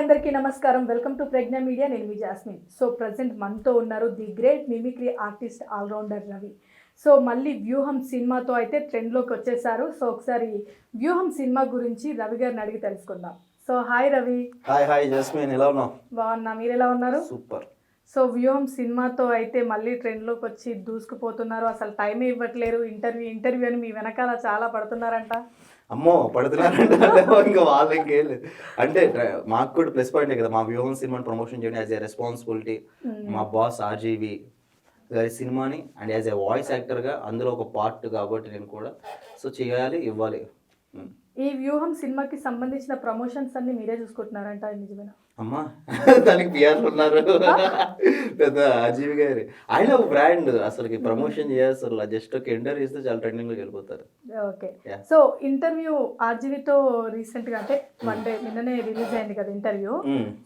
అందరికీ నమస్కారం. Welcome to Prajna media. నేను మీ జాస్మిన్. సో ప్రజెంట్ మనతో ఉన్నారు the great mimicry artist allrounder Ravi. So మళ్ళీ వ్యూహం సినిమాతో అయితే ట్రెండ్లోకి వచ్చేసారు. సో ఒకసారి వ్యూహం సినిమా గురించి రవి గారిని అడిగి తెలుసుకుందాం. So hi Ravi. Hi jasmine, ఎలా ఉన్నావు? బాగున్నా, మీరు ఎలా ఉన్నారు? సూపర్. సో వ్యూహం సినిమాతో అయితే మళ్ళీ ట్రెండ్లోకి వచ్చి దూసుకుపోతున్నారు. అసలు టైమే ఇవ్వట్లేరు. ఇంటర్వ్యూ అని మీ వెనకాల చాలా పడుతున్నారంట. అమ్మో పడుతున్నారంటే ఇంకా వాళ్ళు ఇంకేం లేదు. అంటే మాకు కూడా ప్లస్ పాయింటే కదా, మా వ్యూహం సినిమాని ప్రమోషన్ చేయడం యాజ్ ఏ రెస్పాన్సిబిలిటీ. మా బాస్ ఆర్జీవి గారి సినిమాని అండ్ యాజ్ ఏ వాయిస్ యాక్టర్గా అందులో ఒక పార్ట్ కాబట్టి నేను కూడా సో చేయాలి, ఇవ్వాలి. ఈ వ్యూహం సినిమాకి సంబంధించిన ప్రమోషన్స్ అన్ని మీరే చూసుకుంటున్నారంట, నిజమేనా? అమ్మా దానికి పిఆర్లు ఉన్నారు పెద్ద ఆర్జీవి గారి. ఆయన ఒక బ్రాండ్, అసలుకి ప్రమోషన్ చేస్తారు. జస్ట్ ఒక ఇంటర్వ్యూ ఇస్తే చాలా ట్రెండింగ్లోకి వెళ్ళిపోతారు. ఓకే. సో ఇంటర్వ్యూ ఆర్జీవితో రీసెంట్గా అంటే వన్ డే నిన్ననే రిలీజ్ అయింది కదా ఇంటర్వ్యూ.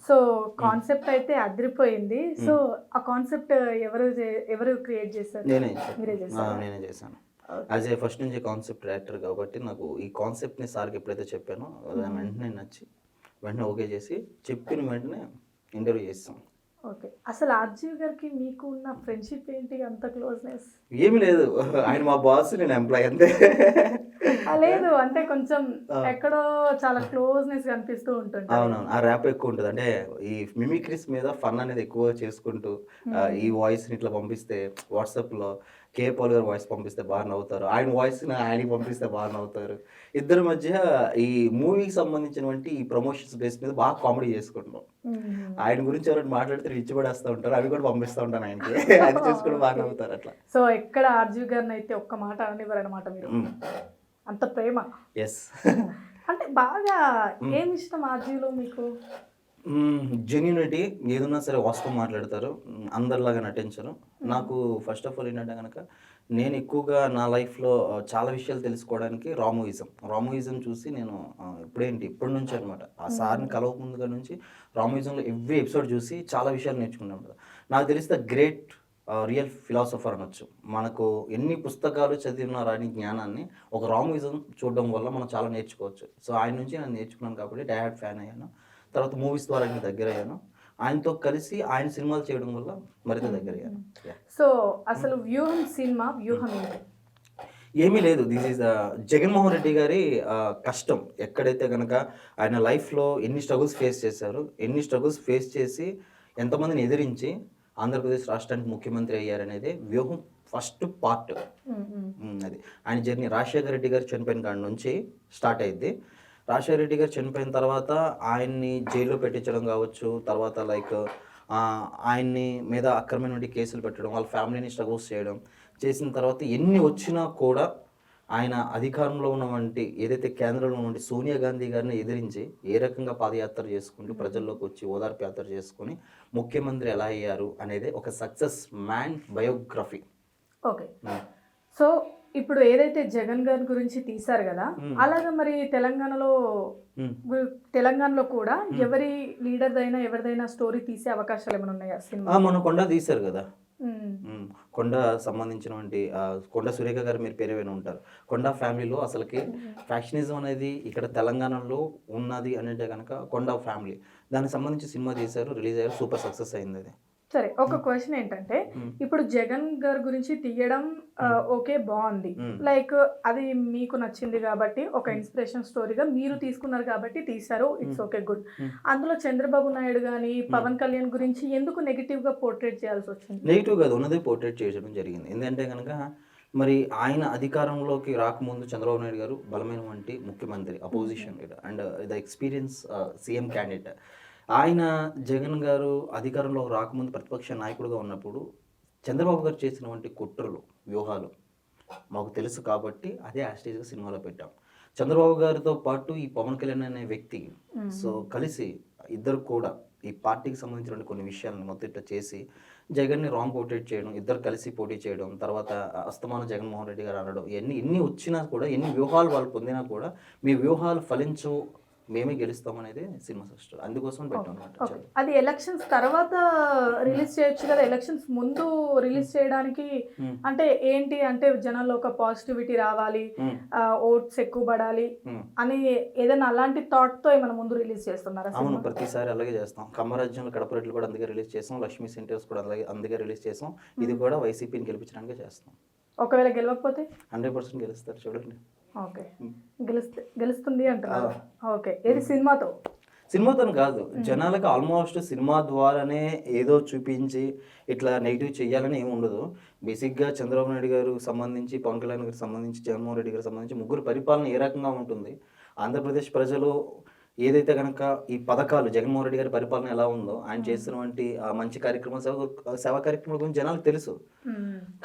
సో కాన్సెప్ట్ అయితే అదిరిపోయింది. సో ఆ కాన్సెప్ట్ ఎవరు క్రియేట్ చేశారు? మీరే చేశాను. యాజ్ ఏ ఫస్ట్ నుంచి కాన్సెప్ట్ డైరెక్టర్ కాబట్టి నాకు ఈ కాన్సెప్ట్ని సార్కి ఎప్పుడైతే చెప్పానో వెంటనే నచ్చి వెంటనే ఓకే చేసి చెప్పిన వెంటనే ఇంటర్వ్యూ చేస్తాం. ఓకే. అసలు ఆర్జీవి గారికి మీకు ఉన్న ఫ్రెండ్షిప్ ఏంటి, అంత క్లోజ్నెస్? ఏమి లేదు, ఆయన మా బాస్, నేను ఎంప్లాయ్ అంతే. లేదు అంటే కొంచెం ఎక్కడో చాలా క్లోజ్నెస్ కనిపిస్తూ ఉంటుంది. అవునవును, ఆ ర్యాప్ ఎక్కువ ఉంటుంది. అంటే ఈ మిమిక్రీస్ మీద ఫన్ అనేది ఎక్కువ చేసుకుంటూ ఈ వాయిస్ని ఇట్లా పంపిస్తే వాట్సాప్లో కేపాల్ గారు వాయిస్ పంపిస్తే బాగా నవ్వుతారు, ఆయన వాయిస్ని ఆయనకి పంపిస్తే బాగా నవ్వుతారు. ఇద్దరి మధ్య ఈ మూవీకి సంబంధించినటువంటి ఈ ప్రమోషన్స్ బేస్ మీద బాగా కామెడీ చేసుకుంటాం. ఆయన గురించి ఎవరైనా మాట్లాడితే ఇచ్చిపడేస్తూ ఉంటారు, అవి కూడా పంపిస్తూ ఉంటాను ఆయనకి. అది చేసుకుంటూ బాగా నవ్వుతారు అట్లా. సో ఎక్కడ ఆర్జీవి గారిని అయితే ఒక్క మాట అనేవారు అనమాట మీరు, అంత ప్రేమ. ఎస్. అంటే బాగా ఏమి ఇష్టం ఆర్జీవిలో మీకు? జెన్యూనిటీ, ఏదన్నా సరే వాస్తవం మాట్లాడతారు, అందరిలాగా నటించరు. నాకు ఫస్ట్ ఆఫ్ ఆల్ ఏంటంటే కనుక నేను ఎక్కువగా నా లైఫ్లో చాలా విషయాలు తెలుసుకోవడానికి రామోయిజం చూసి నేను ఇప్పటి నుంచి అనమాట ఆ సార్ని కలవక ముందుగా నుంచి రామోయిజంలో ఎవ్రీ ఎపిసోడ్ చూసి చాలా విషయాలు నేర్చుకున్నాను. నాకు తెలిస్తే రియల్ ఫిలాసఫర్ అనొచ్చు. మనకు ఎన్ని పుస్తకాలు చదివినా రాని జ్ఞానాన్ని ఒక రామోయిజం చూడడం వల్ల మనం చాలా నేర్చుకోవచ్చు. సో ఆయన నుంచి నేను నేర్చుకున్నాను కాబట్టి డైహార్డ్ ఫ్యాన్ అయ్యాను. తర్వాత మూవీస్ ద్వారా నేను దగ్గర అయ్యాను. ఆయనతో కలిసి ఆయన సినిమాలు చేయడం వల్ల మరింత దగ్గర అయ్యాను. సో అసలు వ్యూహం సినిమా వ్యూహం ఏంటి? ఏమీ లేదు, దిస్ ఈజ్ జగన్మోహన్ రెడ్డి గారి కష్టం. ఎక్కడైతే కనుక ఆయన లైఫ్లో ఎన్ని స్ట్రగుల్స్ ఫేస్ చేసి ఎంతమందిని ఎదిరించి ఆంధ్రప్రదేశ్ రాష్ట్రానికి ముఖ్యమంత్రి అయ్యారనేది వ్యూహం ఫస్ట్ పార్ట్. అది ఆయన జర్నీ రాజశేఖర రెడ్డి గారు చనిపోయిన కాడి నుంచి స్టార్ట్ అయ్యింది. రాజశేఖర రెడ్డి గారు చనిపోయిన తర్వాత ఆయన్ని జైల్లో పెట్టించడం కావచ్చు, తర్వాత ఆయన్ని మీద అక్రమమైన కేసులు పెట్టడం, వాళ్ళ ఫ్యామిలీని స్ట్రగుల్స్ చేసిన తర్వాత ఎన్ని వచ్చినా కూడా ఆయన అధికారంలో ఉన్నటువంటి ఏదైతే కేంద్రంలో ఉన్నటువంటి సోనియా గాంధీ గారిని ఎదిరించి ఏ రకంగా పాదయాత్ర చేసుకుంటూ ప్రజల్లోకి వచ్చి ఓదార్పు యాత్ర చేసుకుని ముఖ్యమంత్రి ఎలా అయ్యారు అనేది ఒక success man biography. Okay. So ఇప్పుడు ఏదైతే జగన్ గారి గురించి తీశారు కదా, అలాగా మరి తెలంగాణలో కూడా ఎవరి ఎవరిదైనా స్టోరీ తీసే అవకాశాలు ఏమైనా ఉన్నాయా? సినిమా మన కొండ తీశారు కదా, కొండ సంబంధించినటువంటి కొండ సురేఖ గారు మీరు పేరు ఏమైనా ఉంటారు. కొండ ఫ్యామిలీలో అసలుకి ఫ్యాక్షనిజం అనేది ఇక్కడ తెలంగాణలో ఉన్నది అంటే కనుక కొండ ఫ్యామిలీ, దానికి సంబంధించి సినిమా తీశారు, రిలీజ్ అయ్యారు, సూపర్ సక్సెస్ అయింది అది. సరే, ఒక క్వశ్చన్ ఏంటంటే ఇప్పుడు జగన్ గారి గురించి తీయడం ఓకే బాగుంది, లైక్ అది మీకు నచ్చింది కాబట్టి ఒక ఇన్స్పిరేషన్ స్టోరీగా మీరు తీసుకున్నారు కాబట్టి తీశారు, ఇట్స్ ఓకే గుడ్. అందులో చంద్రబాబు నాయుడు కానీ పవన్ కళ్యాణ్ గురించి ఎందుకు నెగిటివ్ గా పోర్ట్రేట్ చేయాల్సి వచ్చింది? నెగిటివ్ కాదు, ఉన్నదే పోర్ట్రేట్ చేయడం జరిగింది. ఎందుకంటే కనుక మరి ఆయన అధికారంలోకి రాకముందు చంద్రబాబు నాయుడు గారు బలమైన వంటి ముఖ్యమంత్రి, opposition leader and the experience CM candidate. ఆయన జగన్ గారు అధికారంలో రాకముందు ప్రతిపక్ష నాయకుడిగా ఉన్నప్పుడు చంద్రబాబు గారు చేసినటువంటి కుట్రలు, వ్యూహాలు మాకు తెలుసు కాబట్టి అదే యాస్టేజ్గా సినిమాలో పెట్టాం. చంద్రబాబు గారితో పాటు ఈ పవన్ కళ్యాణ్ అనే వ్యక్తి సో కలిసి ఇద్దరు కూడా ఈ పార్టీకి సంబంధించిన కొన్ని విషయాలను మొదట చేసి జగన్ని రాంగ్ పోర్ట్రేట్ చేయడం, ఇద్దరు కలిసి పోటీ చేయడం, తర్వాత అస్తమాన జగన్మోహన్ రెడ్డి గారు అనడం, ఎన్ని వచ్చినా కూడా ఎన్ని వ్యూహాలు వాళ్ళు పొందినా కూడా మీ వ్యూహాలు ఫలించవు మేమే గెలుస్తాం అనేది సినిమా సక్సెస్. అందుకోసం పెట్టాం ఓకే. అన్నమాట. అది ఎలక్షన్స్ తర్వాత రిలీజ్ చేయొచ్చు కదా, ఎలక్షన్స్ ముందు రిలీజ్ చేయడానికి అంటే ఏంటి అంటే జనాల్లో ఒక పాజిటివిటీ రావాలి, ఓట్స్ ఎక్కువ పడాలి అని ఏదైనా అలాంటి థాట్ తో ఏమైనా ముందు రిలీజ్ చేస్తున్నారా? అవును, ప్రతిసారి అలాగే చేస్తాం. కమ్మరాజ్యంలో కడప రెడ్లు కూడా అందుకే రిలీజ్ చేసాం, లక్ష్మీ సెంటర్స్ కూడా అలాగే అందుకే రిలీజ్ చేసాం. ఇది కూడా వైసీపీని గెలిపించడానికి చేస్తాం. ఒకవేళ గెలవకపోతే 100% గెలుస్తారు చూడండి. ఓకే, గెలుస్తుంది అంటారు. ఓకే, ఏది సినిమాతో కాదు, జనాలకు ఆల్మోస్ట్ సినిమా ద్వారానే ఏదో చూపించి ఇట్లా నెగిటివ్ చేయాలని ఏమి ఉండదు. బేసిక్గా చంద్రబాబు నాయుడు గారు సంబంధించి, పవన్ కళ్యాణ్ గారికి సంబంధించి, జగన్మోహన్ రెడ్డి గారికి సంబంధించి ముగ్గురు పరిపాలన ఏ రకంగా ఉంటుంది, ఆంధ్రప్రదేశ్ ప్రజలు ఏదైతే కనుక ఈ పథకాలు జగన్మోహన్ రెడ్డి గారి పరిపాలన ఎలా ఉందో, ఆయన చేస్తున్నటువంటి ఆ మంచి కార్యక్రమాలు, సేవా కార్యక్రమాల గురించి జనాలకు తెలుసు.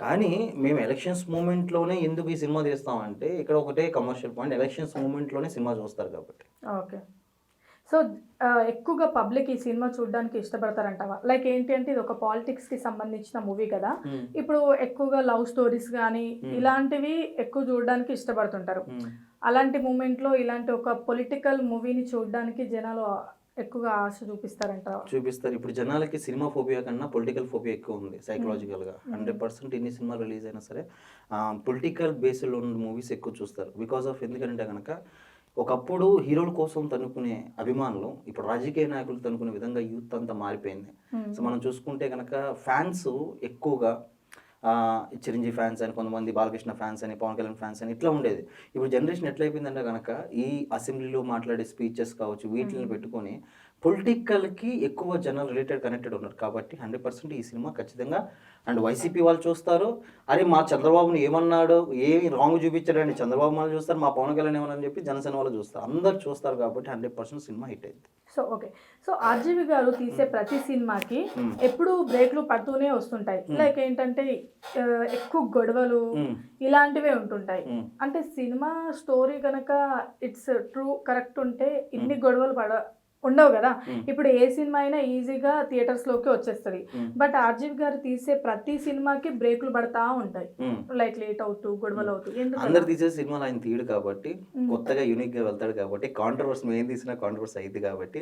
కానీ మేము ఎలక్షన్స్ మూమెంట్లోనే ఎందుకు ఈ సినిమా తీస్తామంటే ఇక్కడ ఒకటే కమర్షియల్ పాయింట్, ఎలక్షన్స్ మూమెంట్లోనే సినిమా చూస్తారు కాబట్టి. ఓకే, సో ఎక్కువగా పబ్లిక్ ఈ సినిమా చూడడానికి ఇష్టపడతారంటావా? లైక్ ఏంటి అంటే ఇది ఒక పాలిటిక్స్ కి సంబంధించిన మూవీ కదా, ఇప్పుడు ఎక్కువగా లవ్ స్టోరీస్ కానీ ఇలాంటివి ఎక్కువ చూడడానికి ఇష్టపడుతుంటారు. అలాంటి మూమెంట్లో ఇలాంటి ఒక పొలిటికల్ మూవీని చూడడానికి జనాలు ఎక్కువగా ఆశ చూపిస్తారు. ఇప్పుడు జనాలకి సినిమా ఫోబియా కన్నా పొలిటికల్ ఫోబియా ఎక్కువ ఉంది సైకలాజికల్గా. 100% ఎన్ని సినిమాలు రిలీజ్ అయినా సరే పొలిటికల్ బేస్లో ఉన్న మూవీస్ ఎక్కువ చూస్తారు. బికాస్ ఆఫ్ ఎందుకంటే కనుక ఒకప్పుడు హీరోల కోసం తనుకునే అభిమానులు ఇప్పుడు రాజకీయ నాయకులు తనుకునే విధంగా యూత్ అంతా మారిపోయింది. సో మనం చూసుకుంటే కనుక ఫ్యాన్స్ ఎక్కువగా చిరంజీవి ఫ్యాన్స్ అని, కొంతమంది బాలకృష్ణ ఫ్యాన్స్ అని, పవన్ కళ్యాణ్ ఫ్యాన్స్ అని ఇట్లా ఉండేది. ఇప్పుడు జనరేషన్ ఎట్లా అయిపోయిందంటే కనుక ఈ అసెంబ్లీలో మాట్లాడే స్పీచెస్ కావచ్చు వీటిని పెట్టుకొని పొలిటికల్కి ఎక్కువ జనాలు కనెక్టెడ్ ఉన్నారు. కాబట్టి 100% ఈ సినిమా ఖచ్చితంగా అండ్ వైసీపీ వాళ్ళు చూస్తారు, అరే మా చంద్రబాబుని ఏమన్నాడు, ఏమి రాంగ్ చూపించాడండి చంద్రబాబు వాళ్ళు చూస్తారు, మా పవన్ కళ్యాణ్ ఏమని చెప్పి జనసేన వాళ్ళు చూస్తారు, అందరు చూస్తారు. కాబట్టి 100% సినిమా హిట్ అయింది. సో ఓకే, సో ఆర్జీవి గారు తీసే ప్రతి సినిమాకి ఎప్పుడు బ్రేక్లు పడుతూనే వస్తుంటాయి. లైక్ ఏంటంటే ఎక్కువ గొడవలు ఇలాంటివే ఉంటుంటాయి. అంటే సినిమా స్టోరీ కనుక ఇట్స్ ట్రూ కరెక్ట్ ఉంటే ఇన్ని గొడవలు ఉండవు కదా. ఇప్పుడు ఏ సినిమా అయినా ఈజీగా థియేటర్స్ లోకి వచ్చేస్తుంది. బట్ ఆర్జీవి గారు తీసే ప్రతి సినిమాకి బ్రేకులు పడతా ఉంటాయి, లైక్ లేట్ అవుతూ గొడవలు అవుతూ. అందరు తీసే సినిమాలు ఆయన తీయడు కాబట్టి, కొత్తగా యూనిక్ గా వెళ్తాడు కాబట్టి, కాంట్రవర్సీ మేము తీసినా కాంట్రవర్సీ అయింది కాబట్టి,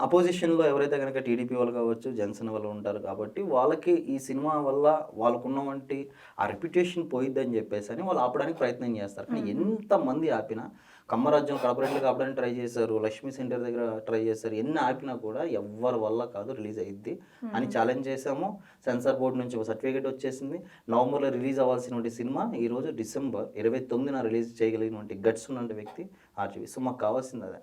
అపోజిషన్ లో ఎవరైతే కనుక టీడీపీ వాళ్ళు కావచ్చు, జనసేన వాళ్ళు ఉంటారు కాబట్టి వాళ్ళకి ఈ సినిమా వల్ల వాళ్ళకున్నవంటి ఆ రెప్యుటేషన్ పోయిద్దని చెప్పేసి అని వాళ్ళు ఆపడానికి ప్రయత్నం చేస్తారు. కానీ ఎంతమంది ఆపినా, కమ్మరాజ్యం కడపరెడ్లు ఆపడానికి ట్రై చేశారు, లక్ష్మీ సెంటర్ దగ్గర ట్రై చేశారు, ఎన్ని ఆపినా కూడా ఎవ్వరి వల్ల కాదు, రిలీజ్ అయ్యిద్ది అని ఛాలెంజ్ చేశాము. సెన్సార్ బోర్డు నుంచి ఒక సర్టిఫికేట్ వచ్చేసింది. నవంబర్లో రిలీజ్ అవ్వాల్సినటువంటి సినిమా ఈరోజు డిసెంబర్ 29న రిలీజ్ చేయగలిగినటువంటి గట్స్ ఉన్నటువంటి వ్యక్తి ఆర్జీవి. సో మాకు కావాల్సింది అదే,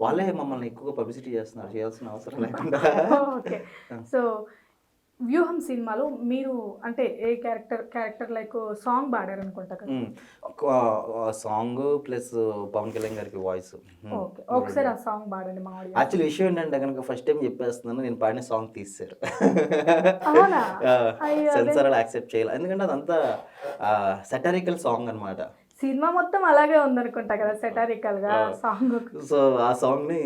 వాళ్ళే మమ్మల్ని ఎక్కువగా పబ్లిసిటీ చేస్తున్నారు, చేయాల్సిన అవసరం లేకుండా. ఓకే, సో వ్యూహం సినిమాలో మీరు అంటే ఏ క్యారెక్టర్ లైక్ సాంగ్ పాడారు అనుకుంటా కదా, సాంగ్ ప్లస్ పవన్ కళ్యాణ్ గారికి వాయిస్. ఓకే, ఒకసారి ఆ సాంగ్ పాడండి మా ఆడియన్స్. యాక్చువల్లీ విషయం ఏంటంటే కనుక ఫస్ట్ టైం చెప్పేస్తున్నాను, నేను పాడిన సాంగ్ తీశారు, సెన్సార్ యాక్సెప్ట్ చేయాలి, ఎందుకంటే అదంతా సెటారికల్ సాంగ్ అనమాట. సినిమా మొత్తం అలాగే ఉందనుకుంటా కదా సెటారికల్ గా సాంగ్. సో ఆ సాంగ్ ని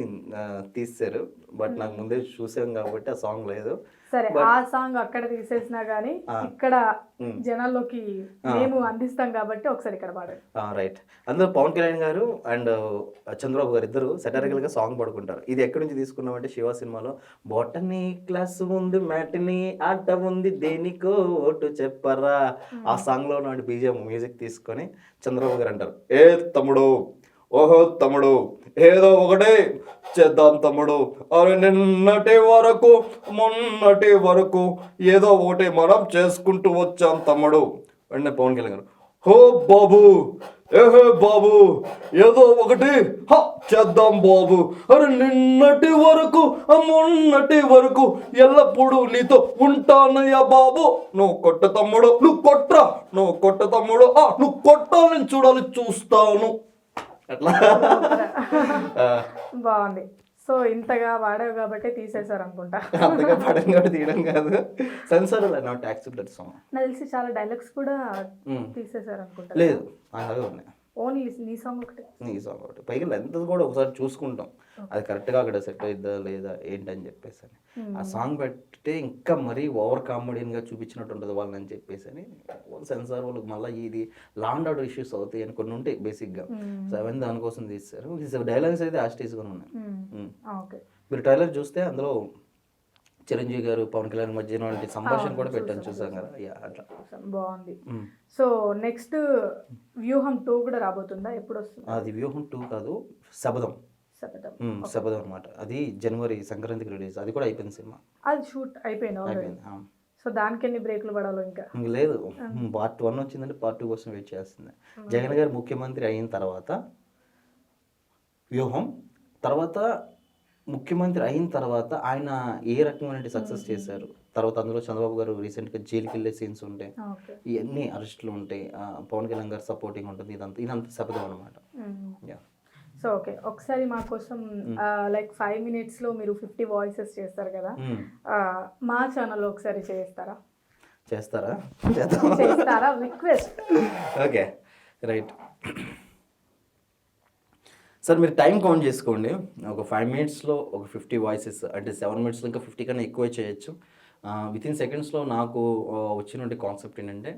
తీశారు, బట్ నాకు ముందే చూసాం కాబట్టి ఆ సాంగ్ లేదు. సరే, ఆ సాంగ్ అక్కడ తీసేసినా గానీ ఇక్కడ జనాల్లోకి మేము అందిస్తాం కాబట్టి ఒకసారి ఇక్కడ పాడారు. రైట్, అందులో పవన్ కళ్యాణ్ గారు అండ్ చంద్రబాబు గారు ఇద్దరు సెటారికల్ గా సాంగ్ పాడుకుంటారు. ఇది ఎక్కడి నుంచి తీసుకున్నామంటే శివ సినిమాలో బొటనీ క్లాస్ ఉంది, మ్యాటినీ ఆట ఉంది, దేనికో ఓటు చెప్పరా, ఆ సాంగ్ లో ఉన్న బీజిఎం మ్యూజిక్ తీసుకొని చంద్రబాబు గారు అంటారు, ఏ తమ్ముడు, ఓహో తమ్ముడు, ఏదో ఒకటే చేద్దాం తమ్ముడు, అరే నిన్నటి వరకు మొన్నటి వరకు ఏదో ఒకటి మనం చేసుకుంటూ వచ్చాం తమ్ముడు. వెంటనే పవన్ కళ్యాణ్ గారు, హో బాబు, ఏహే బాబు, ఏదో ఒకటి చేద్దాం బాబు, అరే నిన్నటి వరకు మొన్నటి వరకు ఎల్లప్పుడూ నీతో ఉంటానయ్యా బాబు, నువ్వు కొట్ట తమ్ముడు, నువ్వు కొట్రా, నువ్వు కొట్ట తమ్ముడు, నువ్వు కొట్టాలని చూడాలి, చూస్తాను. అట్లా బాగుంది. సో ఇంతగా వాడావు కాబట్టి తీసేశారు అనుకుంటా. అంతగా పడం కాబట్టి తీయడం కాదు, censor not accept that song. నాకు తెలిసి చాలా డైలాగ్స్ కూడా తీసేశారు అనుకుంటా. లేదు, అలాగే ఉన్నాయి. ఓన్లీ నీ సాంగ్ ఒకటి. ఈ సాంగ్ ఒకటి. పైగా లెంత్ కూడా ఒకసారి చూసుకుంటాం అది కరెక్ట్గా అక్కడ సెట్ అవుతుందా లేదా ఏంటని చెప్పేసి అని. ఆ సాంగ్ పెడితే ఇంకా మరీ ఓవర్ కామెడీగా చూపించినట్టు ఉంటుంది వాళ్ళని అని చెప్పేసి అని సెన్సార్ వాళ్ళకి మళ్ళీ ఇది లాండ్ ఆర్డర్ ఇష్యూస్ అవుతాయి అని కొన్ని ఉంటాయి బేసిక్గా. సో అవన్నీ దానికోసం తీస్తారు. డైలాగ్స్ అయితే ఆస్టీస్గా ఉన్నాయి. ఓకే. మీరు ట్రైలర్ చూస్తే అందులో చిరంజీవి గారు పవన్ కళ్యాణ్ మధ్యన వంటి సంభాషణ కూడా పెట్టాను, చూసాం కదా. అట్లా బాగుంది. సో నెక్స్ట్ వ్యూహం 2 కూడా రాబోతుందా? ఎప్పుడు వస్తుంది అది? వ్యూహం 2 కాదు, శబదం. శబదం అనమాట. అది జనవరి సంక్రాంతికి రిలీజ్. అది కూడా అయిపోయింది సినిమా. అది షూట్ అయిపోయింది. సో దానికి ఎన్ని బ్రేక్లు పడాలో ఇంకా లేదు. పార్ట్ 1 వచ్చిందంటే పార్ట్ 2 కోసం వెయిట్ చేస్తుంది. జగన్ గారు ముఖ్యమంత్రి అయిన తర్వాత వ్యూహం, తర్వాత ముఖ్యమంత్రి అయిన తర్వాత ఆయన ఏ రకమైన సక్సెస్ చేశారు, తర్వాత అందులో చంద్రబాబు గారు రీసెంట్గా జైలుకి వెళ్ళే సీన్స్ ఉంటాయి, ఇవన్నీ అరెస్టులు ఉంటాయి, పవన్ కళ్యాణ్ గారు సపోర్టింగ్ ఉంటుంది, ఇదంతా శబదం అనమాట. సో ఓకే, ఒకసారి మా కోసం లైక్ 5 minutes లో మీరు 50 వాయిసెస్ చేస్తారు కదా, మా ఛానల్లో ఒకసారి చేస్తారా రిక్వెస్ట్. ఓకే రైట్ సార్, మీరు టైం కౌంట్ చేసుకోండి. ఒక 5 minutesలో ఒక 50 వాయిసెస్, అంటే 7 minutesలో ఇంకా 50 కన్నా ఎక్కువ చేయొచ్చు. వితిన్ సెకండ్స్లో నాకు వచ్చినటువంటి కాన్సెప్ట్ ఏంటంటే,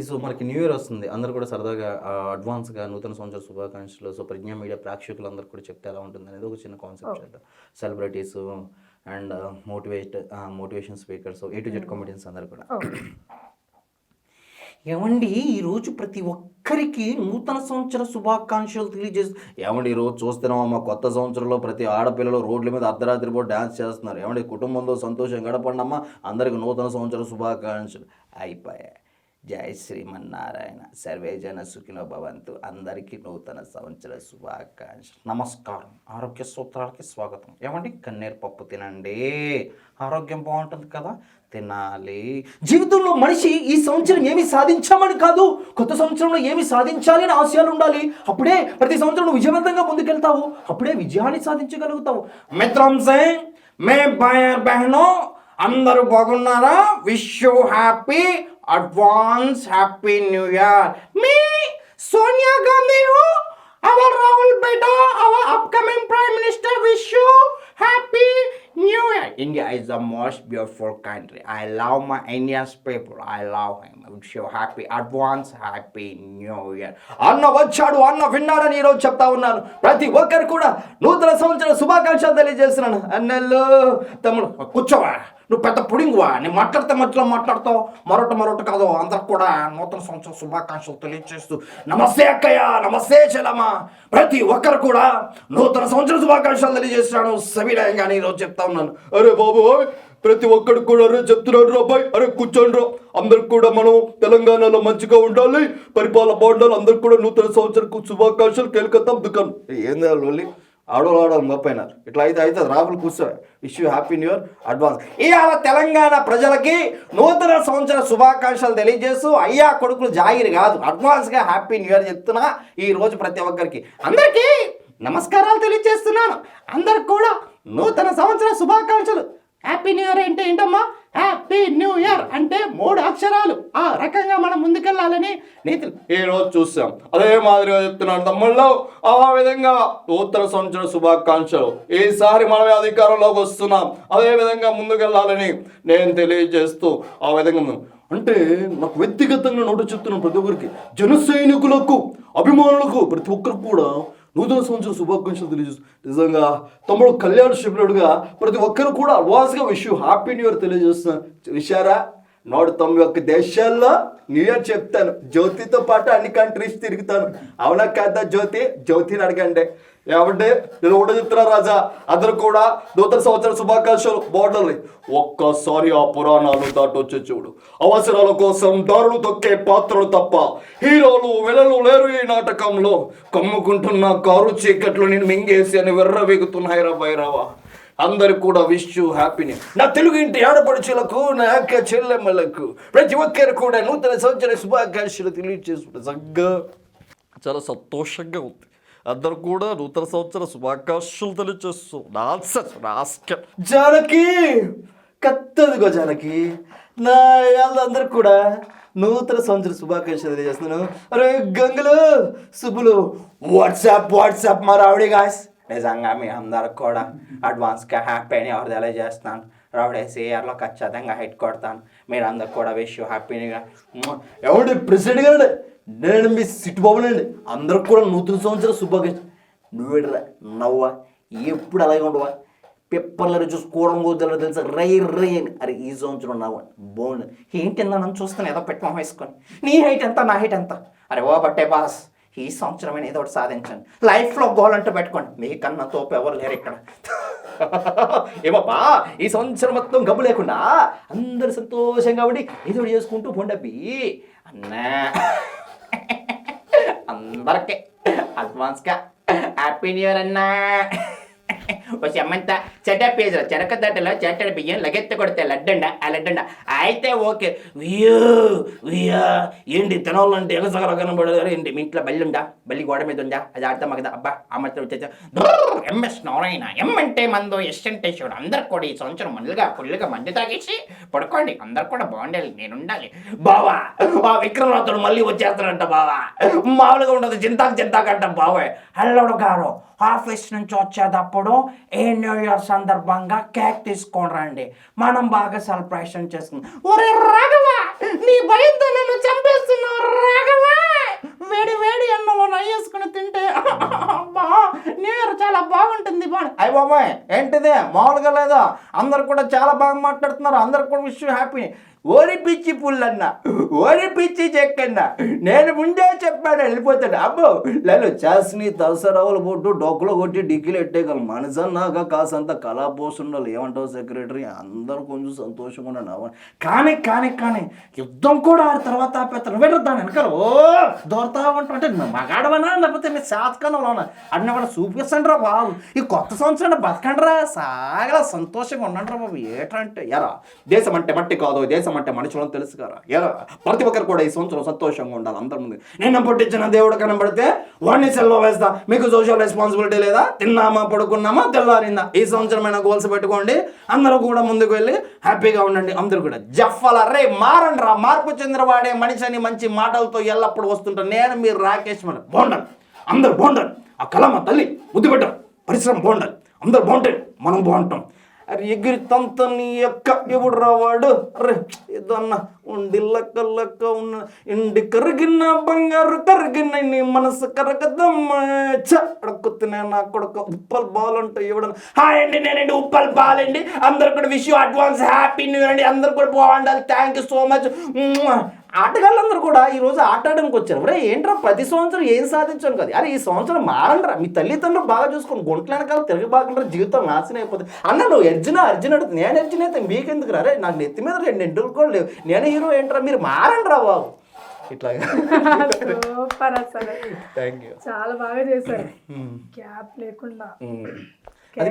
సో మనకి న్యూ ఇయర్ వస్తుంది, అందరూ కూడా సరదాగా అడ్వాన్స్గా నూతన సంవత్సర శుభాకాంక్షలు. సో ప్రజ్ఞా మీడియా ప్రేక్షకులు అందరూ కూడా చెప్తే ఎలా ఉంటుంది అనేది ఒక చిన్న కాన్సెప్ట్ చేద్దాం. Celebrities and motivation speakers, A to Z comedians అందరూ కూడా. ఏమండి ఈరోజు ప్రతి ఒక్కరికి నూతన సంవత్సర శుభాకాంక్షలు తెలియజేస్తూ, ఏమండి ఈరోజు చూస్తున్నాం మా కొత్త సంవత్సరంలో ప్రతి ఆడపిల్లలు రోడ్ల మీద అర్ధరాత్రి పూట డ్యాన్స్ చేస్తున్నారు. ఏమండి కుటుంబంతో సంతోషం గడపండి అమ్మ, అందరికి నూతన సంవత్సర శుభాకాంక్షలు. అయిపోయాయి. జై శ్రీమన్నారాయణ, సర్వే జన సుఖినో భవంతు. అందరికీ నూతన సంవత్సర శుభాకాంక్షలు. నమస్కారం. ఆరోగ్య సూత్రాలకి స్వాగతం. ఏమండి కన్నీరు పప్పు తినండి, ఆరోగ్యం బాగుంటుంది కదా, తినాలి. జీవితంలో మనిషి ఈ సంవత్సరం ఏమి సాధించామని కాదు, కొత్త సంవత్సరంలో ఏమి సాధించాలి అని ఆశయాలు ఉండాలి. అప్పుడే ప్రతి సంవత్సరం విజయవంతంగా ముందుకెళ్తావు, అప్పుడే విజయాన్ని సాధించగలుగుతావు. మిత్రం సింగ్, మే భాయర్ బహనో అందరూ బాగున్నారా? Wish you happy advance happy new year. Me Sonia Gandhi who, our Rahul beta, our upcoming prime minister, wish you happy new year. India is the most beautiful country. I love my Indian people. I love him. I wish you happy advance happy new year. అన్న వచ్చాడు, అన్న విన్నాడని ఈరోజు చెప్తా ఉన్నాను. ప్రతి ఒక్కరు కూడా నూతన సంవత్సర శుభాకాంక్షలు తెలియజేస్తున్నాను. అన్నలు తమ్ముడు కూర్చోవా, నువ్వు పెద్ద పుడింగువా, నేను మాట్లాడతావు మరొకటి కాదు. అందరికి కూడా నూతన సంవత్సరం శుభాకాంక్షలు తెలియజేస్తూ, నమస్తే అక్కయ్య, నమస్తే చెల్లమ్మ, ప్రతి ఒక్కరు కూడా నూతన సంవత్సర శుభాకాంక్షలు తెలియజేస్తున్నాను సవినయంగా ఈరోజు చెప్తా ఉన్నాను. అరే బాబు, ప్రతి ఒక్కడికి కూడా అరే చెప్తున్నాడు రా అబ్బాయి, అరే కూర్చోండి రా, అందరికి కూడా మనం తెలంగాణలో మంచిగా ఉండాలి, పరిపాలన బాగుండాలి, అందరికి కూడా నూతన సంవత్సరం శుభాకాంక్షలు కేల్కతాం దుకాణం. ఏంది వాళ్ళు ఆడవాళ్ళు గొప్పైనారు, ఇట్లా అయితే రాహుల్ కూర్చో. Wish you happy new year advance. ఇవాళ తెలంగాణ ప్రజలకి నూతన సంవత్సర శుభాకాంక్షలు తెలియజేస్తూ, అయ్యా కొడుకులు జాగిరి కాదు, అడ్వాన్స్గా హ్యాపీ న్యూ ఇయర్ చెప్తున్నా. ఈ రోజు ప్రతి ఒక్కరికి అందరికీ నమస్కారాలు తెలియజేస్తున్నాను. అందరికి కూడా నూతన సంవత్సర శుభాకాంక్షలు. హ్యాపీ న్యూ ఇయర్ అంటే ఏంటమ్మా? హ్యాపీ న్యూ ఇయర్ అంటే 3 అక్షరాలు. ఆ రకంగా మనం ముందుకెళ్ళాలని నీతులు ఈ రోజు చూసాం. అదే మాదిరిగా చెప్తున్నాను తమ్ముళ్ళు, ఆ విధంగా నూతన సంవత్సర శుభాకాంక్షలు. ఈసారి మనమే అధికారంలోకి వస్తున్నాం, అదే విధంగా ముందుకెళ్ళాలని నేను తెలియజేస్తూ, ఆ విధంగా అంటే నాకు వ్యక్తిగతంగా నోటు చెప్తున్నాను. ప్రతి ఒక్కరికి, జన సైనికులకు, అభిమానులకు, ప్రతి ఒక్కరికి కూడా నూతన సంవత్సరం శుభాకాంక్షలు తెలియజేస్తూ, నిజంగా తమ్ముడు కళ్యాణ్ చెప్పినట్టుగా ప్రతి ఒక్కరు కూడా అడ్వాన్స్గా wish you happy new year తెలియజేస్తున్నాను. విషయారా 191 దేశాల్లో న్యూ ఇయర్ చెప్తాను. జ్యోతితో పాటు అన్ని కంట్రీస్ తిరుగుతాను. అవునా కాదా జ్యోతిని అడగండి. ఏమంటే నేను ఒకటే చెప్తున్నా రాజా, అందరూ కూడా నూతన సంవత్సర శుభాకాంక్షలు బాగుండాలి. ఒక్కసారి ఆ పురాణాలు దాటొచ్చే చూడు. అవసరాల కోసం దారులు తొక్కే పాత్రలు తప్ప హీరోలు విలలు లేరు ఈ నాటకంలో. కమ్ముకుంటున్న కారు చీకట్లు నేను మింగేసి అని వెర్రవేగుతున్నాయి రా భైరవా. అందరికి కూడా విష్ యూ హ్యాపీ న్యూ. నా తెలుగు ఇంటి ఆడపడుచులకు, నా అక్క చెల్లెమ్మలకు, ప్రతి ఒక్కరు కూడా నూతన సంవత్సర శుభాకాంక్షలు తెలియజేసుకుంటే చక్కగా చాలా సంతోషంగా ఉంది. అందరు కూడా నూతన సంవత్సర శుభాకాంక్షలు తెలియజేస్తూ జానకి కత్తదిగో జానకి. నా వాళ్ళందరికి కూడా నూతన సంవత్సర శుభాకాంక్షలు తెలియజేస్తున్నాను. అరే గంగులు సుబ్బులు, వాట్సాప్ మా రావుడి గాయస్. నిజంగా మీ అందరికి కూడా అడ్వాన్స్గా హ్యాపీ అని ఎవరు తెలియజేస్తున్నాను. రావుడేసి ఇయర్లో ఖచ్చితంగా హిట్ కొడతాను. మీరందరికి కూడా విష్ హ్యాపీగా. ఎవడి ప్రెసిడెంట్ గారు, నేను మీ సిట్ బాబునండి. అందరికి కూడా నూతన సంవత్సర శుభాకాంక్షలు. నువ్వేడరా నవ్వా, ఎప్పుడు అలాగే ఉండవా? పేపర్లో చూసుకోవడం కూతురు తెలుసా, రై అని. అరే ఈ సంవత్సరం నవ్వు బాగుంది. ఏంటి ఎంత నన్ను చూస్తాను ఏదో పెట్టమో వేసుకొని. నీ హైట్ ఎంత, నా హైట్ ఎంత? అరే ఓ బట్టే బాస్, ఈ సంవత్సరం ఏదో ఒకటి సాధించండి. లైఫ్లో గోల్ అంటూ పెట్టుకోండి. మీకన్నా తోపు ఎవరు లేరు ఇక్కడ. ఏమప్పా ఈ సంవత్సరం మొత్తం గబ్బు లేకుండా అందరు సంతోషంగా ఉండి ఏదో ఒకటి చేసుకుంటూ పోండబ్బి అన్నా. అందరికీ అడ్వాన్స్గా హ్యాపీ న్యూ ఇయర్ అన్నా. వచ్చమంతా చెడ్డ పేజీలో చెరక దట్టలో చెట్టడి బియ్యం లగెత్త కొడితే లడ్డండ ఆ లడ్డండ అయితే ఓకే. వియో ఏంటి తినాలంటే ఎగసగల కనబడదు ఏంటి? మీ ఇంట్లో బల్లి ఉందా? బల్లి గోడ మీద ఉందా? అది ఆడతాం కదా. అబ్బా అమ్మతో వచ్చేసా ఎంఎస్ నారాయణ. ఎం అంటే మందు, ఎస్ అంటే శివుడు. అందరు కూడా ఈ సంవత్సరం ఫుల్గా మందు తాగేసి పడుకోండి. అందరు కూడా బాగుండాలి, నేను ఉండాలి. బావా ఆ విక్రమరాతుడు మళ్ళీ వచ్చేస్తాడంట బావా. మామూలుగా ఉండదు, చింతాకంట బావే. హల్లోడు గారు ఆఫీస్ నుంచి వచ్చేటప్పుడు ఏ న్యూ ఇయర్ సందర్భంగా కేక్ తీసుకొని రండి, మనం బాగా సెలబ్రేషన్ చేసుకుందాం. ఒరే రాఘవ, నీ భయంతో నన్ను చంపేస్తున్నావు రాఘవ. వేడి వేడి ఎన్నలో నయ్యేసుకుని తింటే అబ్బా న్యూ ఇయర్ చాలా బాగుంటుంది. అయ్య బాబాయ్ ఏంటిదే మామూలుగా లేదా? అందరు కూడా చాలా బాగా మాట్లాడుతున్నారు. అందరు కూడా విష్ హ్యాపీ. ఓరి పిచ్చి పుల్లన్న, ఓరి పిచ్చి చెక్కన్న, నేను ముందే చెప్పాను వెళ్ళిపోతాడు. అబ్బో లేదు చేసి దసరావులు పోటు డొక్కలో కొట్టి డిక్కీలు ఎట్టేయగలం. మనసన్నాక కాసంత కళా పోస్తుండాలి. ఏమంటావు సెక్రటరీ? అందరూ కొంచెం సంతోషంగా ఉన్నాను. కానీ యుద్ధం కూడా ఆ తర్వాత ఆపేస్తాను. వెళ్ళొద్దాను వెనకాల ఓ దొరతా ఉంటుంటే మగాడవనా లేకపోతే మీ శాతకాలంలో ఉన్నా అన్న కూడా చూపిస్తాండి రా బాబు. ఈ కొత్త సంవత్సరం బతకండి రా, సాగలా సంతోషంగా ఉండండి రా బాబు. ఏటంటే ఎరా దేశం అంటే మట్టి కాదు, దేశం అంటే మనుషులను తెలుసు కదా. ఎలా ప్రతి ఒక్కరు కూడా ఈ సంవత్సరం సంతోషంగా ఉండాలి. అందరి ముందు నిన్న పుట్టించిన దేవుడు కనబడితే వాడిని సెల్లో వేస్తా. మీకు సోషల్ రెస్పాన్సిబిలిటీ లేదా? తిన్నామా పడుకున్నామా తెల్లారిందా? ఈ సంవత్సరమైన గోల్స్ పెట్టుకోండి. అందరూ కూడా ముందుకు వెళ్ళి హ్యాపీగా ఉండండి. అందరూ కూడా జఫ్ఫల రే మారండి రా. మార్పు చెందినవాడే మనిషి అని మంచి మాటలతో ఎల్లప్పుడూ వస్తుంటాను నేను. మీరు రాకేష్ మన బాగుండాలి, అందరు బాగుండాలి. ఆ కళ మా తల్లి ముద్దు పెట్టాలి, పరిశ్రమ బాగుండాలి, అందరు బాగుంటాయి, మనం బాగుంటాం. అరే ఎగిరి తంత నీ యొక్క ఎప్పుడు రావాడు. అరే ఏదో అన్న ఉండి లక్క ఉన్న ఇండి కరిగిన బంగారు కరిగిన నీ మనసు కరగదమ్మా. అడుక్కుతున్నా నా కొడుకు ఉప్పల్ బాల్ అంటే ఇవ్వడం. హాయ్ అండి, నేనండి ఉప్పల్ బాల్ అండి. అందరు కూడా wish advance happy new year అండి. అందరు కూడా బాగుండాలి. Thank you so much. ఆటగాళ్ళందరూ కూడా ఈరోజు ఆట ఆడడానికి వచ్చారు. అరే ఏంట్రా ప్రతి సంవత్సరం ఏం సాధించాను కదా. అరే ఈ సంవత్సరం మారండ్రా. మీ తల్లిదండ్రులు బాగా చూసుకొని గుంటల వెనకాల తిరిగి బాగుంటారు. జీవితం నాశనం అయిపోతుంది. అన్న నువ్వు అర్జున్ అడుగుతుంది. నేను అర్జున్ అయితే మీకెందుకు రా? అరే నాకు నెత్తి మీద 2 ఎంటులు కూడా లేవు. నేను హీరో ఏంట్రా? మీరు మారండ్రా బాబు. ఇట్లాగా సూపర్ అసలు. Thank you. చాలా బాగా చేశారు, గ్యాప్ లేకుండా. అది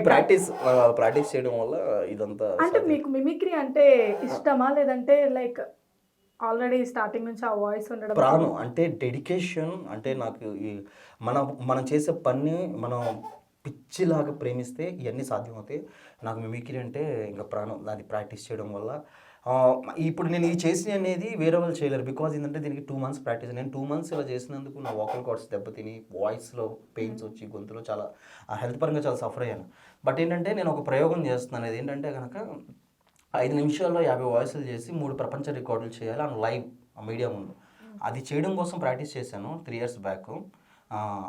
ప్రాక్టీస్ చేయడం వల్ల ఇదంతా. అంటే మీకు మిమిక్రీ అంటే ఇష్టమా, లేదంటే లైక్ ఆల్రెడీ స్టార్టింగ్ నుంచి ఆ వాయిస్ ఉండడం? ప్రాణం అంటే డెడికేషన్. అంటే నాకు ఈ మనం చేసే పని మనం పిచ్చిలాగా ప్రేమిస్తే ఇవన్నీ సాధ్యమవుతాయి. నాకు మిమిక్రీ అంటే ఇంకా ప్రాణం. అది ప్రాక్టీస్ చేయడం వల్ల ఇప్పుడు నేను ఈ చేసి అనేది వేరే వాళ్ళు చేయలేరు. బికాజ్ ఏంటంటే దీనికి 2 months ప్రాక్టీస్. నేను 2 months ఇలా చేసినందుకు నా వోకల్ కార్డ్స్ దెబ్బతిని వాయిస్లో పెయిన్స్ వచ్చి గొంతులో చాలా హెల్త్ పరంగా చాలా సఫర్ అయ్యాను. బట్ ఏంటంటే నేను ఒక ప్రయోగం చేస్తున్నాను. అది ఏంటంటే కనుక 5 నిమిషాల్లో 50 వాయిస్లు చేసి 3 ప్రపంచ రికార్డులు చేయాలి అని లైవ్ మీడియా ముందు. అది చేయడం కోసం ప్రాక్టీస్ చేశాను 3 years బ్యాక్.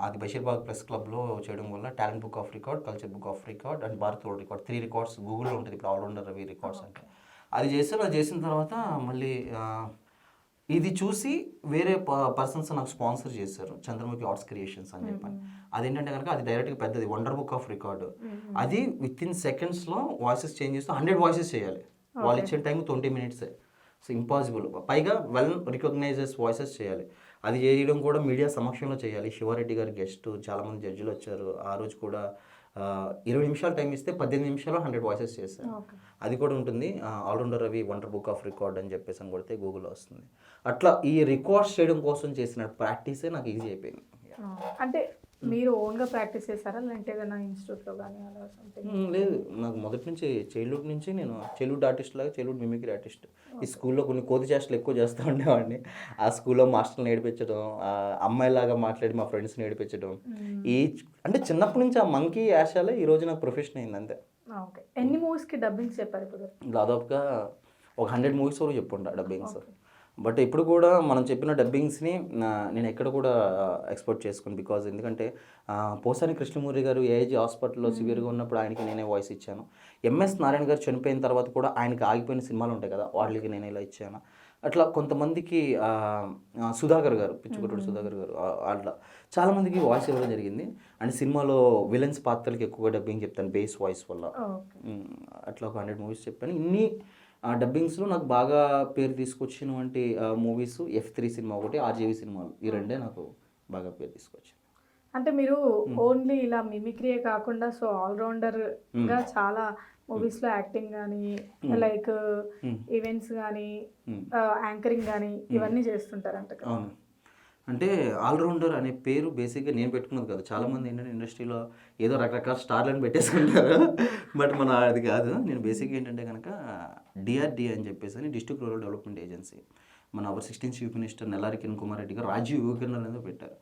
అది బషీర్బాగ్ ప్రెస్ క్లబ్లో చేయడం వల్ల talent book of record, culture book of record and Bharat world record 3 records గూగుల్లో ఉంటుంది ఇప్పుడు. ఆల్రౌండర్ రవి రికార్డ్స్ అంటే అది చేశాను. అది చేసిన తర్వాత మళ్ళీ ఇది చూసి వేరే పర్సన్స్ నాకు స్పాన్సర్ చేశారు, చంద్రముఖి ఆర్ట్స్ క్రియేషన్స్ అని చెప్పని. అదేంటంటే కనుక అది డైరెక్ట్గా పెద్దది వండర్ బుక్ ఆఫ్ రికార్డ్. అది విత్ ఇన్ సెకండ్స్లో వాయిసెస్ చేంజ్ చేస్తూ 100 వాయిసెస్ చేయాలి. వాళ్ళు ఇచ్చిన టైం 20 minutes. So impossible. పైగా వెల్ రికగ్నైజెస్ వాయిసెస్ చేయాలి. అది చేయడం కూడా మీడియా సమక్షంలో చేయాలి. శివారెడ్డి గారి గెస్ట్, చాలామంది జడ్జిలు వచ్చారు. ఆ రోజు కూడా 20 నిమిషాలు టైం ఇస్తే 18 నిమిషాల్లో 100 వాయిసెస్ చేశారు. అది కూడా ఉంటుంది. Allrounder Ravi wonder book of record అని చెప్పేసి అని కొడితే గూగుల్లో వస్తుంది. అట్లా ఈ రికార్డ్స్ చేయడం కోసం చేసిన ప్రాక్టీసే నాకు ఈజీ అయిపోయింది. అంటే మీరు ఓన్గా ప్రాక్టీస్ చేశారా లేదంటే ఏదైనా ఇన్స్టిట్యూట్లో కానీ అలా సంథింగ్? లేదు, నాకు మొదటి నుంచి చైల్డ్హుడ్ నుంచి నేను చైల్డ్హుడ్ ఆర్టిస్ట్ లాగా చైల్డ్హుడ్ మిమిక్రీ ఆర్టిస్ట్. ఈ స్కూల్లో కొన్ని కోతి చేష్టలు ఎక్కువ చేస్తూ ఉండేవాడిని. ఆ స్కూల్లో మాస్టర్ని ఏడిపించడం, అమ్మాయిలాగా మాట్లాడి మా ఫ్రెండ్స్ని ఏడిపించడం, ఈ అంటే చిన్నప్పటి నుంచి ఆ మంకీ యాషాలే ఈరోజు నాకు ప్రొఫెషన్ అయింది అంతే. ఓకే. ఎన్ని మూవీస్కి డబ్బింగ్స్ చెప్పారు ఇప్పుడు? దాదాపుగా ఒక 100 మూవీస్ వరకు చెప్పుంటా డబ్బింగ్స్. బట్ ఇప్పుడు కూడా మనం చెప్పిన డబ్బింగ్స్ని నేను ఎక్కడ కూడా ఎక్స్పోర్ట్ చేసుకుని, బికాజ్ ఎందుకంటే పోసాని కృష్ణమూర్తి గారు ఏఐజీ హాస్పిటల్లో సివియర్గా ఉన్నప్పుడు ఆయనకి నేనే వాయిస్ ఇచ్చాను. ఎంఎస్ నారాయణ గారు చనిపోయిన తర్వాత కూడా ఆయనకి ఆగిపోయిన సినిమాలు ఉంటాయి కదా, వాటికి నేను ఇలా ఇచ్చాను. అట్లా కొంతమందికి సుధాకర్ గారు, పిచ్చుకొట్టుడు సుధాకర్ గారు, అట్లా చాలామందికి వాయిస్ ఇవ్వడం జరిగింది. అండ్ సినిమాలో విలన్స్ పాత్రలకి ఎక్కువగా డబ్బింగ్ చెప్తాను బేస్ వాయిస్ వల్ల. అట్లా ఒక 100 మూవీస్ చెప్పాను. ఇన్ని డబ్బింగ్స్లో నాకు బాగా పేరు తీసుకొచ్చినటువంటి మూవీస్ F3 సినిమా ఒకటి, ఆర్జీవి సినిమాలు, ఈ రెండే నాకు బాగా పేరు తీసుకొచ్చాను. అంటే మీరు ఓన్లీ ఇలా మిమిక్రీయే కాకుండా సో ఆల్రౌండర్గా చాలా మూవీస్లో యాక్టింగ్ కానీ లైక్ ఈవెంట్స్ కానీ యాంకరింగ్ కానీ ఇవన్నీ చేస్తుంటారంట కదా? అవును, అంటే ఆల్రౌండర్ అనే పేరు బేసిక్గా నేను పెట్టుకున్నది కాదు. చాలామంది ఏంటంటే ఇండస్ట్రీలో ఏదో రకరకాల స్టార్లను పెట్టేసుకుంటారు, బట్ మన అది కాదు. నేను బేసిక్గా ఏంటంటే కనుక డిఆర్డిఏ అని చెప్పేసి డిస్ట్రిక్ట్ రూరల్ డెవలప్మెంట్ ఏజెన్సీ, మన our 16th chief minister Nallari Kiran Kumar Reddy గారు రాజీవ్ యువకరణ అనేది పెట్టారు.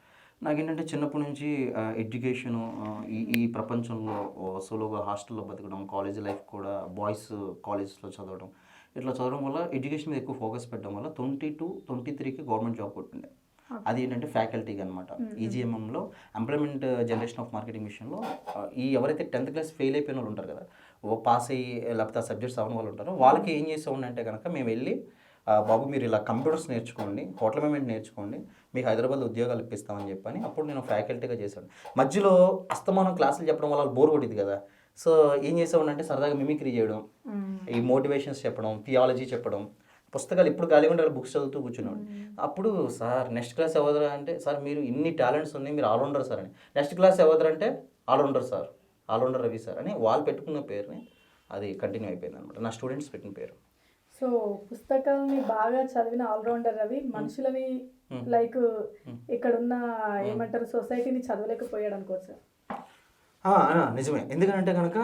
నాకేంటంటే చిన్నప్పటి నుంచి ఎడ్యుకేషను, ఈ ప్రపంచంలో సోలోగా హాస్టల్లో బతకడం, కాలేజ్ లైఫ్ కూడా బాయ్స్ కాలేజ్లో చదవడం, ఇట్లా చదవడం వల్ల ఎడ్యుకేషన్ మీద ఎక్కువ ఫోకస్ పెట్టడం వల్ల 22-23కి గవర్నమెంట్ జాబ్ కొట్టిండే. అది ఏంటంటే ఫ్యాకల్టీగా అనమాట. ఈజీఎంఎంలో ఎంప్లాయ్మెంట్ జనరేషన్ ఆఫ్ మార్కెటింగ్ విషయంలో ఎవరైతే 10th క్లాస్ ఫెయిల్ అయిపోయిన వాళ్ళు ఉంటారు కదా, పాస్ అయ్యి లేకపోతే ఆ సబ్జెక్ట్స్ అవ్వని వాళ్ళు ఉంటారో వాళ్ళకి ఏం చేసామంటే కనుక మేము వెళ్ళి బాబు మీరు ఇలా కంప్యూటర్స్ నేర్చుకోండి, హోటల్ మేనేజ్మెంట్ నేర్చుకోండి, మీకు హైదరాబాద్లో ఉద్యోగాలు ఇప్పిస్తామని చెప్పని అప్పుడు నేను ఫ్యాకల్టీగా చేశాను. మధ్యలో అస్తమానం క్లాసులు చెప్పడం వల్ల బోర్ కొట్టింది కదా, సో ఏం చేసామంటే సరదాగా మిమిక్రీ చేయడం, ఈ మోటివేషన్స్ చెప్పడం, థియాలజీ చెప్పడం, పుస్తకాలు ఇప్పుడు ఖాళీగా ఉండే బుక్స్ చదువుతూ కూర్చున్నాడు. అప్పుడు సార్ నెక్స్ట్ క్లాస్ ఎవరు అంటే, సార్ మీరు ఇన్ని టాలెంట్స్ ఉన్నాయి, మీరు ఆల్రౌండర్ సార్ అని. నెక్స్ట్ క్లాస్ ఎవరు అంటే allrounder sir, allrounder Ravi sir అని వాళ్ళు పెట్టుకున్న పేరుని అది కంటిన్యూ అయిపోయింది అనమాట, నా స్టూడెంట్స్ పెట్టిన పేరు. సో పుస్తకాలని బాగా చదివిన ఆల్రౌండర్ రవి మనుషులని లైక్ ఇక్కడున్న ఏమంటారు సొసైటీని చదవలేకపోయాడు అనుకోవచ్చు. నిజమే, ఎందుకంటే కనుక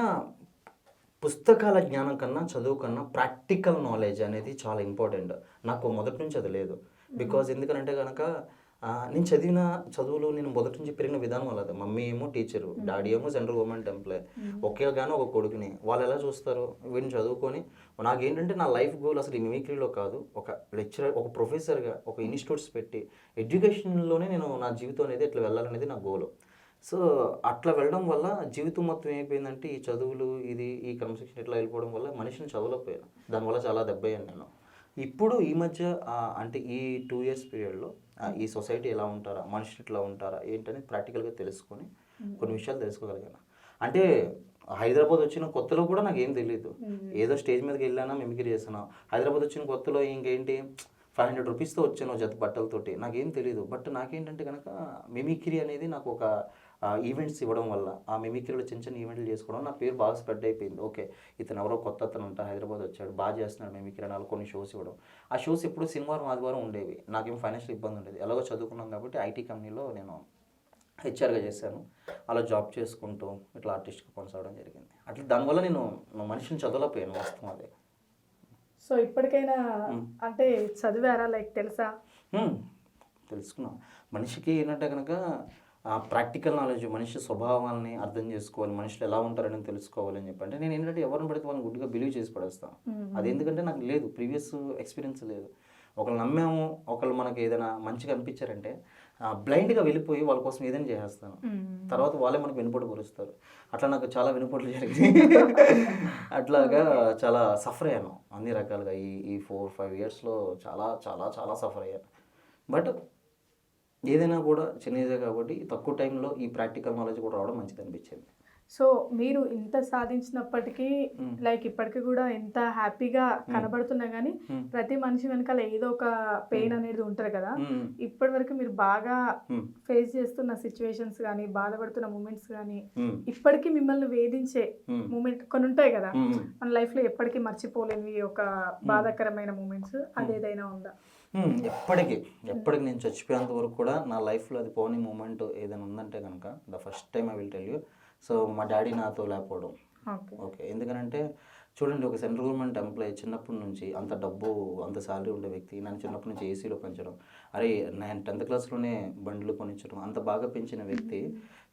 పుస్తకాల జ్ఞానం కన్నా చదువు కన్నా ప్రాక్టికల్ నాలెడ్జ్ అనేది చాలా ఇంపార్టెంట్. నాకు మొదటి నుంచి అది లేదు. బికాజ్ ఎందుకంటే కనుక నేను చదివిన చదువులు నేను మొదటి నుంచి పెరిగిన విధానం అలాగే. మమ్మీ ఏమో టీచరు, డాడీ ఏమో సెంట్రల్ గవర్నమెంట్ ఎంప్లాయ్, ఒకే కానీ ఒక కొడుకుని. వాళ్ళు ఎలా చూస్తారు, వీడిని చదువుకొని నాకేంటంటే నా లైఫ్ గోల్ అసలు ఈ మిమిక్రీలో కాదు, ఒక లెక్చరర్, ఒక ప్రొఫెసర్గా ఒక ఇన్స్టిట్యూట్స్ పెట్టి ఎడ్యుకేషన్లోనే నేను నా జీవితం అనేది ఇట్లా వెళ్ళాలనేది నా గోల్. సో అట్లా వెళ్ళడం వల్ల జీవితం మొత్తం ఏమైపోయిందంటే ఈ చదువులు ఈ క్రమశిక్షణ ఇట్లా వెళ్ళిపోవడం వల్ల మనిషిని చదవలేకపోయాను. దానివల్ల చాలా దెబ్బయ్యాను నేను. ఇప్పుడు ఈ మధ్య అంటే ఈ 2 years పీరియడ్లో ఈ సొసైటీ ఎలా ఉంటారా, మనుషులు ఇట్లా ఉంటారా ఏంటనేది ప్రాక్టికల్గా తెలుసుకొని కొన్ని విషయాలు తెలుసుకోగలిగాను. అంటే హైదరాబాద్ వచ్చిన కొత్తలో కూడా నాకు ఏం తెలియదు, ఏదో స్టేజ్ మీదకి వెళ్ళానా మిమిక్రీ చేసాను. హైదరాబాద్ వచ్చిన కొత్తలో ఇంకేంటి 500 రూపీస్తో వచ్చాను జత బట్టలతోటి, నాకేం తెలియదు. బట్ నాకేంటంటే కనుక మిమిక్రీ అనేది నాకు ఒక ఈవెంట్స్ ఇవ్వడం వల్ల, ఆ మిమిక్రీలో చిన్న చిన్న ఈవెంట్లు చేసుకోవడం నా పేరు బాగా స్ప్రెడ్ అయిపోయింది. ఓకే ఇతను ఎవరో కొత్త అతను ఉంటా, హైదరాబాద్ వచ్చాడు, బాగా చేస్తున్నాడు మిమిక్రీ అని కొన్ని షోస్ ఇవ్వడం. ఆ షోస్ ఎప్పుడు శనివారం ఆదివారం ఉండేవి. నాకేం ఫైనాన్షియల్ ఇబ్బంది ఉండేది. ఎలాగో చదువుకున్నాం కాబట్టి ఐటీ కంపెనీలో నేను హెచ్ఆర్గా చేశాను. అలా జాబ్ చేసుకుంటూ ఇట్లా ఆర్టిస్ట్గా కొనసాగడం జరిగింది. అట్లా దానివల్ల నేను మనిషిని చదవలేకపోయాను వాస్తవం అదే. సో ఇప్పటికైనా అంటే చదివారా, లైక్ తెలుసా? తెలుసుకున్నాం. మనిషికి ఏంటంటే కనుక ప్రాక్టికల్ నాలెడ్జ్, మనిషి స్వభావాలని అర్థం చేసుకోవాలి, మనుషులు ఎలా ఉంటారని తెలుసుకోవాలి అని చెప్పి. అంటే నేను ఏంటంటే ఎవరిని పడితే వాళ్ళని గుడ్డిగా బిలీవ్ చేసి పడేస్తాను. అది ఎందుకంటే నాకు లేదు, ప్రీవియస్ ఎక్స్పీరియన్స్ లేదు. ఒకళ్ళు నమ్మాము, ఒకళ్ళు మనకి ఏదైనా మంచిగా అనిపించారంటే బ్లైండ్గా వెళ్ళిపోయి వాళ్ళ కోసం ఏదైనా చేసేస్తాను. తర్వాత వాళ్ళే మనకు వెనుపోటు పొరుస్తారు. అట్లా నాకు చాలా వెనుపోట్లు జరిగింది. అట్లాగా చాలా సఫర్ అయ్యాను అన్ని రకాలుగా. ఈ 4-5 yearsలో చాలా చాలా చాలా సఫర్ అయ్యాను. బట్ ఏదైనా కూడా చిన్నదే కాబట్టి తక్కువ టైంలో ఈ ప్రాక్టికల్ నాలెడ్జ్ కూడా రావడం మంచిది అనిపించింది. సో మీరు ఇంత సాధించినప్పటికీ లైక్ ఇప్పటికీ కూడా ఎంత హ్యాపీగా కనబడుతున్నా కానీ ప్రతి మనిషి వెనకాల ఏదో ఒక పెయిన్ అనేది ఉంటుంది కదా. ఇప్పటి వరకు మీరు బాగా ఫేస్ చేస్తున్న సిచ్యువేషన్స్ కానీ, బాధపడుతున్న మూమెంట్స్ కానీ, ఇప్పటికీ మిమ్మల్ని వేధించే మూమెంట్ కొన్ని ఉంటాయి కదా మన లైఫ్ లో, ఎప్పటికీ మర్చిపోలేనివి ఒక బాధాకరమైన మూమెంట్స్, అదేదైనా ఉందా? ఎప్పటికి నేను చచ్చిపోయేంత వరకు కూడా నా లైఫ్లో అది పోని మూమెంట్ ఏదైనా ఉందంటే కనుక the first time I will tell you. So మా డాడీ నాతో లేకపోవడం. ఓకే. ఓకే, ఎందుకనంటే చూడండి, ఒక సెంట్రల్ గవర్నమెంట్ ఎంప్లాయీ చిన్నప్పటి నుంచి అంత డబ్బు అంత శాలరీ ఉండే వ్యక్తి నన్ను చిన్నప్పటి నుంచి ఏసీలో పెంచడం, అరే నేను 10th క్లాస్లోనే బండ్లు కొనిచ్చడం, అంత బాగా పెంచిన వ్యక్తి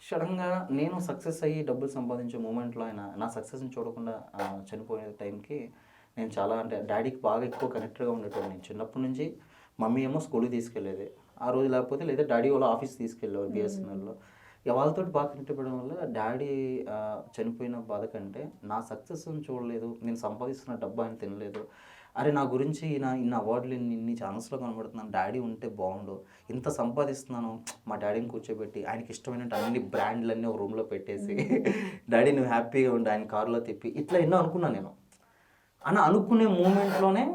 సడన్గా నేను సక్సెస్ అయ్యి డబ్బులు సంపాదించే మూమెంట్లో ఆయన నా సక్సెస్ని చూడకుండా చనిపోయే టైంకి నేను చాలా, అంటే డాడీకి బాగా ఎక్కువ కనెక్టెడ్గా ఉండేటోడు. నేను చిన్నప్పటి నుంచి మమ్మీ ఏమో స్కూల్కి తీసుకెళ్ళేది ఆ రోజు, లేకపోతే లేదా డాడీ వాళ్ళ ఆఫీస్ తీసుకెళ్ళేవారు బిఎస్ఎన్ఎల్లో. వాళ్ళతో బాగా కనెక్ట్ అవ్వడం వల్ల డాడీ చనిపోయిన బాధ కంటే నా సక్సెస్ని చూడలేదు, నేను సంపాదిస్తున్న డబ్బు ఆయన తినలేదు, అరే నా గురించి ఇన్ని అవార్డులు ఇన్ని ఛాన్స్లో కనబడుతున్నాను, డాడీ ఉంటే బాగుండు, ఇంత సంపాదిస్తున్నాను, మా డాడీని కూర్చోబెట్టి ఆయనకి ఇష్టమైనట్టు అన్ని బ్రాండ్లన్నీ ఒక రూమ్లో పెట్టేసి డాడీ నువ్వు హ్యాపీగా ఉండి ఆయన కారులో తిప్పి ఇట్లా ఎన్నో అనుకున్నాను నేను. అని అనుకునే మూమెంట్లోనే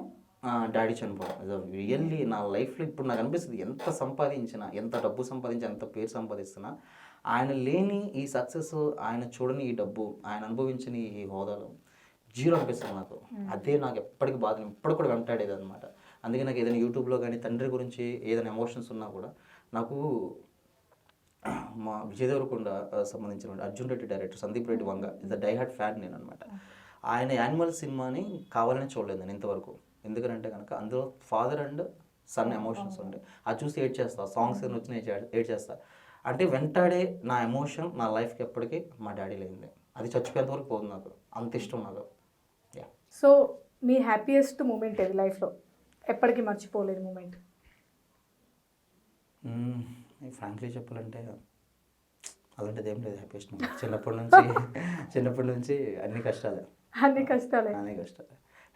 డాడీ చనిపోవడం. రియల్లీ నా లైఫ్లో ఇప్పుడు నాకు అనిపిస్తుంది, ఎంత సంపాదించినా, ఎంత డబ్బు సంపాదించినా, ఎంత పేరు సంపాదిస్తున్నా, ఆయన లేని ఈ సక్సెస్, ఆయన చూడని ఈ డబ్బు, ఆయన అనుభవించిన ఈ హోదాలో జీరో అనిపిస్తుంది నాకు. అదే నాకు ఎప్పటికీ బాధ, ఇప్పుడు కూడా వెంటాడేది అనమాట. అందుకే నాకు ఏదైనా యూట్యూబ్లో కానీ తండ్రి గురించి ఏదైనా ఎమోషన్స్ ఉన్నా కూడా నాకు మా విజయ్ దేవరకొండ సంబంధించిన Arjun Reddy director Sandeep Reddy Vanga is the die hard fan నేను అనమాట. ఆయన యానిమల్ సినిమాని కావాలని చూడలేదు నేను ఇంతవరకు. ఎందుకంటే కనుక అందులో ఫాదర్ అండ్ సన్ ఎమోషన్స్ ఉంటాయి, అది చూసి ఏడ్ చేస్తా, సాంగ్స్ ఏమైనా వచ్చినా ఏడ్ చేస్తా. అంటే వెంటాడే నా ఎమోషన్ నా లైఫ్కి ఎప్పటికీ మా డాడీ లేనిది, అది చచ్చిపోయేంత వరకు పోదు నాకు, అంత ఇష్టం నాకు. సో మీ హ్యాపీయెస్ట్ మూమెంట్ ఏది లైఫ్లో, ఎప్పటికీ మర్చిపోలేదు మూమెంట్? ఫ్రాంక్లీ చెప్పాలంటే అలాంటిది ఏం లేదు. హ్యాపీయెస్ట్ మూమెంట్ చిన్నప్పటి నుంచి అన్ని కష్టాలే.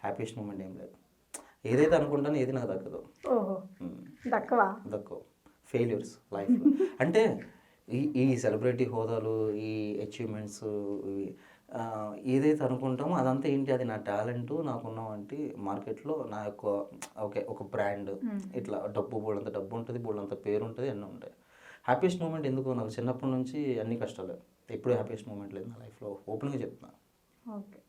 హ్యాపీయెస్ట్ మూమెంట్ ఏం లేదు. ఏదైతే అనుకుంటానో ఏది నాకు దక్కదు. ఓహో, దక్కవా? దక్కవు. ఫెయిల్యూర్స్ లైఫ్లో అంటే ఈ సెలబ్రిటీ హోదాలు, ఈ అచీవ్మెంట్స్, ఏదైతే అనుకుంటామో అదంతా ఏంటి, అది నా టాలెంట్, నాకున్న వంటి మార్కెట్లో నా యొక్క ఒక బ్రాండ్, ఇట్లా డబ్బు బోళ్ళంత డబ్బు ఉంటుంది, బోళ్ళంత పేరు ఉంటుంది, అన్నీ ఉంటాయి. హ్యాపీయెస్ట్ మూమెంట్ ఎందుకు, నాకు చిన్నప్పటి నుంచి అన్ని కష్టాలే, ఎప్పుడూ హ్యాపీయెస్ట్ మూమెంట్ లేదు నా లైఫ్లో, ఓపెన్గా చెప్తున్నా. ఓకే.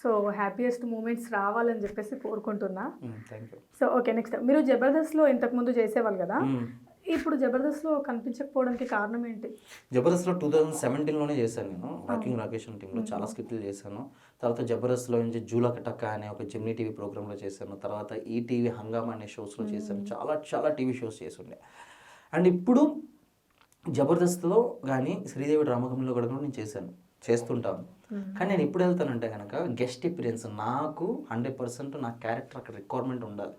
సో హ్యాపీయెస్ట్ మూమెంట్స్ రావాలని చెప్పేసి కోరుకుంటున్నా. Thank you. So okay, next మీరు జబర్దస్త్లో ఇంతకుముందు చేసేవాళ్ళు కదా, ఇప్పుడు జబర్దస్త్లో కనిపించకపోవడానికి కారణం ఏంటి? జబర్దస్త్లో 2017లోనే చేశాను నేను, వర్కింగ్ రాకేష్ టీంలో చాలా స్క్రిప్ట్లు చేశాను. తర్వాత జబర్దస్త్లో నుంచి జూలా కటక్క అనే ఒక జెమినీ టీవీ ప్రోగ్రాంలో చేశాను. తర్వాత ఈటీవీ హంగామా అనే షోస్లో చేశాను. చాలా టీవీ షోస్ చేస్తుండే. అండ్ ఇప్పుడు జబర్దస్త్లో కానీ శ్రీదేవి డ్రామాకంలో కూడా నేను చేస్తుంటాను. కానీ నేను ఇప్పుడు వెళ్తానంటే కనుక గెస్ట్ ఎపీరియన్స్, నాకు 100% నా క్యారెక్టర్ అక్కడ రిక్వైర్మెంట్ ఉండాలి.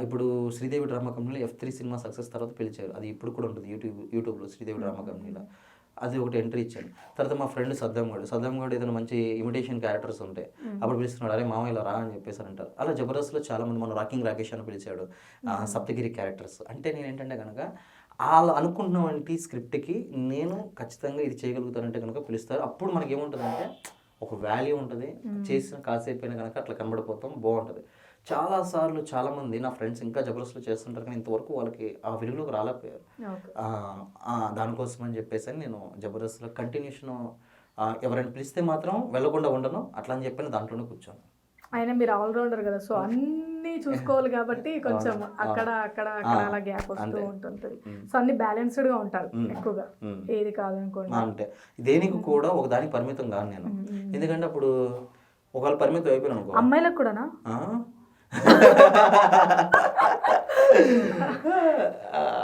ఇప్పుడు శ్రీదేవి డ్రామా కంపెనీలో F3 సినిమా సక్సెస్ తర్వాత పిలిచారు, అది ఇప్పుడు కూడా ఉంటుంది యూట్యూబ్లో శ్రీదేవి డ్రామా కంపెనీలో, అది ఒకటి ఎంట్రీ ఇచ్చాను. తర్వాత మా ఫ్రెండ్ సద్దాం గౌడ్ ఏదైనా మంచి ఇమిటేషన్ క్యారెక్టర్స్ ఉంటాయి, అప్పుడు పిలుస్తున్నాడు, అరే మామ ఇలా రా అని చెప్పేసి అంటారు. అలా జబర్దస్త్లో చాలామంది, మన రాకింగ్ రాకేష్ అని పిలిచాడు, సప్తగిరి క్యారెక్టర్స్. అంటే నేను ఏంటంటే కనుక వాళ్ళు అనుకుంటున్నటువంటి స్క్రిప్ట్కి నేను ఖచ్చితంగా ఇది చేయగలుగుతానంటే కనుక పిలుస్తారు. అప్పుడు మనకి ఏముంటుందంటే ఒక వాల్యూ ఉంటుంది, చేసిన కాసేపు అయినా కనుక అట్లా కనబడిపోతాం, బాగుంటుంది. చాలాసార్లు చాలామంది నా ఫ్రెండ్స్ ఇంకా జబర్దస్త్లో చేస్తుంటారు, కానీ ఇంతవరకు వాళ్ళకి ఆ వెలుగులోకి రాలేకపోయారు. దానికోసం అని చెప్పేసి నేను జబర్దస్త్లో కంటిన్యూషన్, ఎవరైనా పిలిస్తే మాత్రం వెళ్ళకుండా ఉండను, అట్లా అని చెప్పి దాంట్లోనే కూర్చోను. అయినా మీరు ఆల్రౌండర్ కదా, సో అన్నీ చూసుకోవాలి కాబట్టి కొంచెం అక్కడ అలా గ్యాప్ వస్తూ ఉంటుంటుంది. సో అన్ని బ్యాలెన్స్డ్గా ఉంటారు ఎక్కువగా, ఏది కాదనుకోండి. అంటే దేనికి కూడా ఒక దానికి పరిమితం కాదు నేను, ఎందుకంటే అప్పుడు ఒకవేళ పరిమితం అయిపోయాను అనుకో. అమ్మాయిలకు కూడానా?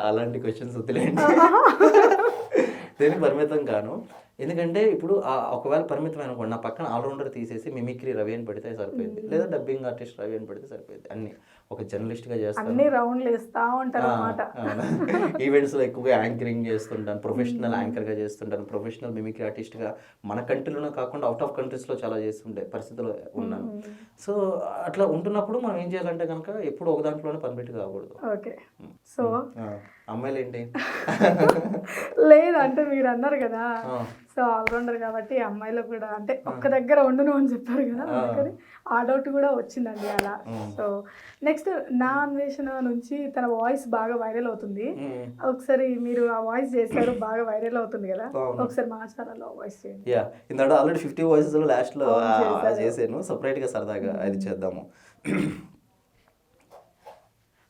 అలాంటి క్వశ్చన్స్ వదిలేండి. దేనికి పరిమితం కాను, ఎందుకంటే ఇప్పుడు ఒకవేళ పరిమితం అనుకోండి, నా పక్కన ఆల్రౌండర్ తీసేసి మిమిక్రీ రవి అని పెడితే సరిపోయింది, లేదా డబ్బింగ్ ఆర్టిస్ట్ రవి అని పెడితే సరిపోయింది. అన్ని ఒక జర్నలిస్ట్గా చేస్తాను, అన్ని రౌండ్లు వేస్తూ ఉంటారు అన్నమాట. ఈవెంట్స్లో ఎక్కువగా యాంకరింగ్ చేస్తుంటాను, ప్రొఫెషనల్ యాంకర్గా చేస్తుంటాను, ప్రొఫెషనల్ మిమిక్రీ ఆర్టిస్ట్గా మన కంట్రీలోనే కాకుండా అవుట్ ఆఫ్ కంట్రీస్లో చాలా చేస్తుండే పరిస్థితుల్లో ఉన్నాను. సో అట్లా ఉంటున్నప్పుడు మనం ఏం చేయాలంటే కనుక ఎప్పుడు ఒక దాంట్లోనే పర్మిట్ కాకూడదు. ఓకే. సో అమ్మాయిలు ఏంటి లేదు అంటే మీరు అన్నారు కదా, సో ఆల్రౌండర్ కాబట్టి అమ్మాయిలో కూడా అంటే ఒక్క దగ్గర ఉండను అని చెప్పారు కదా, అందుకని ఆ డౌట్ కూడా వచ్చిందండి అలా. సో నెక్స్ట్ నా అన్వేషణ నుంచి తన వాయిస్ బాగా వైరల్ అవుతుంది, ఒకసారి మీరు ఆ వాయిస్ చేశారు, బాగా వైరల్ అవుతుంది కదా, ఒకసారి మా ఛానల్లో వాయిస్ చేయండి. ఇందాక ఆల్రెడీ 50 వాయిసెస్ లాస్ట్లో చేశాను, సపరేట్గా సరదాగా అది చేద్దాము.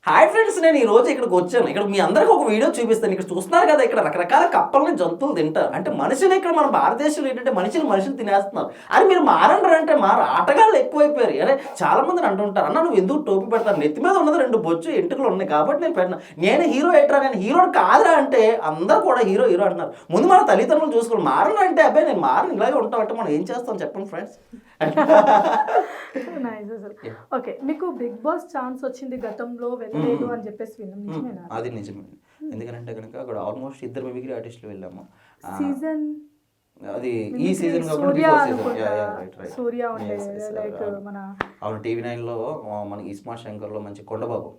హాయ్ ఫ్రెండ్స్, నేను ఈ రోజు ఇక్కడికి వచ్చాను. ఇక్కడ మీ అందరికి ఒక వీడియో చూపిస్తాను. ఇక్కడ చూస్తున్నారు కదా, ఇక్కడ రకరకాల కప్పల్ని జంతువులు తింటారు. అంటే మనిషిని ఇక్కడ మన భారతదేశంలో ఏంటంటే మనుషులు తినేస్తున్నారు. అని మీరు మారండి అంటే ఆటగాళ్ళు ఎక్కువైపోయారు. అరే చాలా మందిని అంటుంటారు, అన్న నువ్వు ఎందుకు టోపీ పెడతారు, నెత్తి మీద ఉన్నది 2 బొచ్చు ఎంటుకలు ఉన్నాయి కాబట్టి నేను పెట్టినా, నేను హీరో ఎట్రా, నేను హీరోడు కాదురా అంటే అందరూ కూడా హీరో అంటున్నారు. ముందు మన తల్లిదండ్రులు చూసుకోవాలి. మారను అంటే అబ్బాయి నేను మారను ఇలాగే ఉంటాం అంటే మనం ఏం చేస్తాం చెప్పండి ఫ్రెండ్స్. ఓకే, మీకు బిగ్ బాస్ ఛాన్స్ వచ్చింది గతంలో వెళ్ళలేదు అని చెప్పేసి విన్నాం, నిజమేనా? అది నిజమే. ఎందుకంటే కనుక అక్కడ ఆల్మోస్ట్ 2 మిమిక్రీ ఆర్టిస్టులు వెళ్ళాము. సీజన్ అది ఈ సీజన్ సూర్య ఉండే లైక్ మన అవును TV9లో మనకి ఇస్మార్ట్ శంకర్లో మంచి కొండబాబు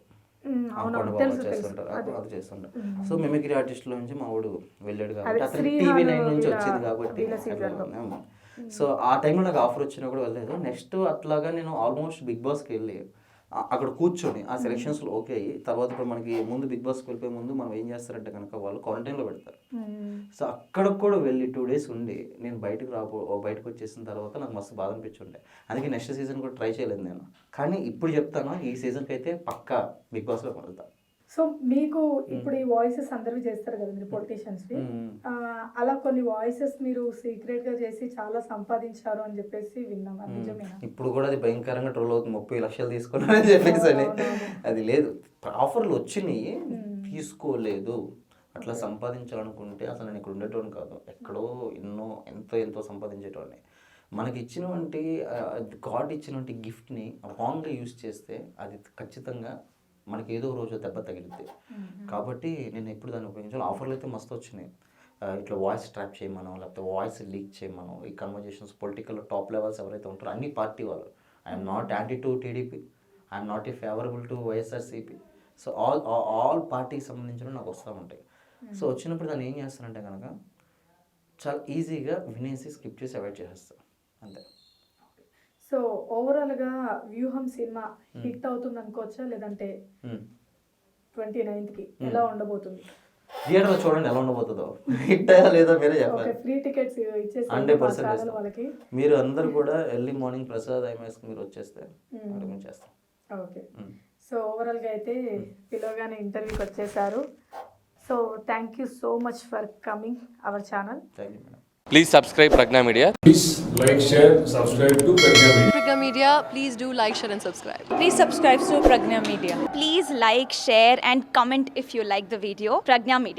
చేస్తుంటారు, అది చేస్తుంటారు. సో మిమిక్రీ ఆర్టిస్టుల నుంచి మా వాడు వెళ్ళాడు కాబట్టి అతను TV9 నుంచి వచ్చింది కాబట్టి. సో ఆ టైంలో నాకు ఆఫర్ వచ్చినా కూడా వెళ్ళలేదు. నెక్స్ట్ అట్లాగా నేను ఆల్మోస్ట్ బిగ్ బాస్కి వెళ్ళి అక్కడ కూర్చొని ఆ సెలక్షన్స్లో ఓకే అయ్యి తర్వాత ఇప్పుడు మనకి ముందు బిగ్ బాస్కి వెళ్ళిపోయే ముందు మనం ఏం చేస్తారంటే కనుక వాళ్ళు క్వారంటైన్లో పెడతారు. సో అక్కడికి కూడా వెళ్ళి 2 days ఉండి నేను బయటకు వచ్చేసిన తర్వాత నాకు మస్తు బాధ అనిపించుండే. అందుకే నెక్స్ట్ సీజన్ కూడా ట్రై చేయలేదు నేను. కానీ ఇప్పుడు చెప్తాను, ఈ సీజన్కి అయితే పక్కా బిగ్ బాస్లో వెళ్తాను. సో మీకు ఇప్పుడు ఈ వాయిసెస్ అందరూ చేస్తారు కదా మీరు పొలిటీషియన్స్, అలా కొన్ని వాయిసెస్ మీరు సీక్రెట్ గా చేసి చాలా సంపాదించారు అని చెప్పేసి విన్నాం, అది నిజమేనా? ఇప్పుడు కూడా అది భయంకరంగా ట్రోల్ అవుతుంది, 30 లక్షలు తీసుకున్నారని చెప్పేసి అని. అది లేదు, ఆఫర్లు వచ్చినాయి తీసుకోలేదు. అట్లా సంపాదించాలనుకుంటే అసలు నేను ఇక్కడ ఉండేటోని కాదు, ఎక్కడో ఎంతో సంపాదించేటోని. మనకి ఇచ్చినటువంటి గాడ్ ఇచ్చినటువంటి గిఫ్ట్ని రాంగ్గా యూజ్ చేస్తే అది ఖచ్చితంగా మనకి ఏదో రోజు దెబ్బ తగిలిద్ది. కాబట్టి నేను ఎప్పుడు దాన్ని ఉపయోగించాలి. ఆఫర్లు అయితే మస్తు వచ్చినాయి. ఇట్లా వాయిస్ ట్రాప్ చేయమనో లేకపోతే వాయిస్ లీక్ చేయమనో, ఈ కన్వర్జేషన్స్ పొలిటికల్ టాప్ లెవెల్స్ ఎవరైతే ఉంటారో అన్ని పార్టీ వాళ్ళు, I'm not anti to TDP, I'm not a favourable to YSRCP. So all పార్టీకి సంబంధించిన నాకు వస్తూ ఉంటాయి. సో వచ్చినప్పుడు దాన్ని ఏం చేస్తానంటే కనుక చాలా ఈజీగా వినేసి స్కిప్ చేసి అవాయిడ్ చేసేస్తాను అంతే. సో ఓవరాల్ గా వ్యూహం సినిమా హిట్ అవుతుంది అనుకోవచ్చా, లేదంటే 29th ఎలా ఉండబోతుంది? థియేటర్లో చూడండి ఎలా ఉండబోతుందో, హిట్ అయ్యా లేదా మీరే చెప్పాలి. ఫ్రీ టికెట్స్ ఇచ్చేసి 100% వాళ్ళకి మీరు అందరూ కూడా ఎర్లీ మార్నింగ్ ప్రసాద్ ఐమాక్స్ మీరు వచ్చేస్తే మేము చేస్తాం. ఓకే, సో ఓవరాల్ గా అయితే పిలవగానే ఇంటర్వ్యూకి వచ్చేసారు. So thank you so much for coming our channel. Thank you madam. Please subscribe Pragna Media. Please like, share, subscribe to Pragna Media. Pragna Media, please do like, share and subscribe. Please subscribe to Pragna Media. Please like, share and comment if you like the video. Pragna Media.